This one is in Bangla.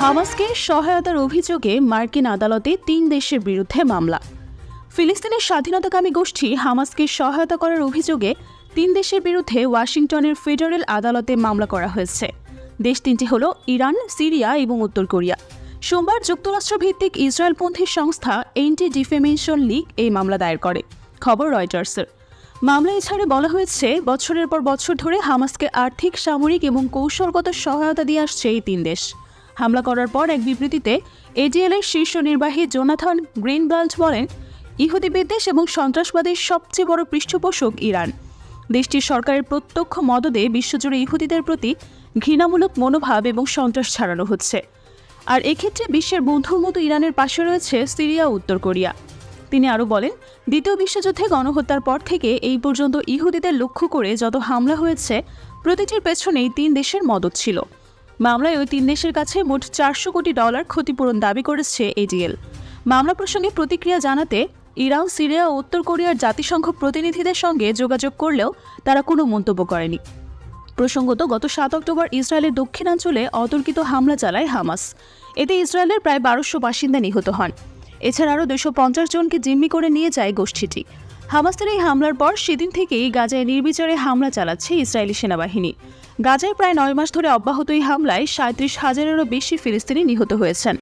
হামাসকে সহায়তার অভিযোগে মার্কিন আদালতে ৩ দেশের বিরুদ্ধে মামলা। ফিলিস্তিনের স্বাধীনতাকামী গোষ্ঠী হামাসকে সহায়তা করার অভিযোগে ৩ দেশের বিরুদ্ধে ওয়াশিংটনের ফেডারেল আদালতে মামলা করা হয়েছে। দেশ তিনটি হল ইরান, সিরিয়া এবং উত্তর কোরিয়া। সোমবার যুক্তরাষ্ট্রভিত্তিক ইসরায়েলপন্থী সংস্থা এন্টি ডিফেমেশন লীগ এই মামলা দায়ের করে, খবর রয়টার্সের। মামলা এছাড়া বলা হয়েছে, বছরের পর বছর ধরে হামাসকে আর্থিক, সামরিক এবং কৌশলগত সহায়তা দিয়ে আসছে এই ৩ দেশ। হামলা করার পর এক বিবৃতিতে এডিএল-এর শীর্ষ নির্বাহী জোনাথন গ্রিনব্লাট বলেন, ইহুদি বিদ্বেষ এবং সন্ত্রাসবাদের সবচেয়ে বড় পৃষ্ঠপোষক ইরান। দেশটির সরকারের প্রত্যক্ষ মদদে বিশ্বজুড়ে ইহুদিদের প্রতি ঘৃণামূলক মনোভাব এবং সন্ত্রাস ছড়ানো হচ্ছে। আর এক্ষেত্রে বিশ্বের বন্ধুর মতো ইরানের পাশে রয়েছে সিরিয়া ও উত্তর কোরিয়া। তিনি আরও বলেন, দ্বিতীয় বিশ্বযুদ্ধে গণহত্যার পর থেকে এই পর্যন্ত ইহুদিদের লক্ষ্য করে যত হামলা হয়েছে, প্রতিটির পেছনেই ৩ দেশের মদত ছিল। মামলায় ওই ৩ দেশের কাছে মোট $400 কোটি ক্ষতিপূরণ দাবি করেছে এডিএল। মামলা প্রসঙ্গে প্রতিক্রিয়া জানাতে ইরান, সিরিয়া ও উত্তর কোরিয়ার জাতিসংঘ প্রতিনিধিদের সঙ্গে যোগাযোগ করলেও তারা কোনো মন্তব্য করেনি। প্রসঙ্গত, গত ৭ অক্টোবর ইসরায়েলের দক্ষিণাঞ্চলে অতর্কিত হামলা চালায় হামাস। এতে ইসরায়েলের প্রায় ১২০০ বাসিন্দা নিহত হন। এছাড়া আরও ২৫০ জনকে জিম্মি করে নিয়ে যায় গোষ্ঠীটি। হামাসের এই হামলার পর সেদিন থেকেই গাজায় নির্বিচারে হামলা চালাচ্ছে ইসরায়েলি সেনাবাহিনী। গাজায় প্রায় ৯ মাস ধরে অব্যাহত এই হামলায় ৩৭,০০০-এরও বেশি ফিলিস্তিনি নিহত হয়েছেন।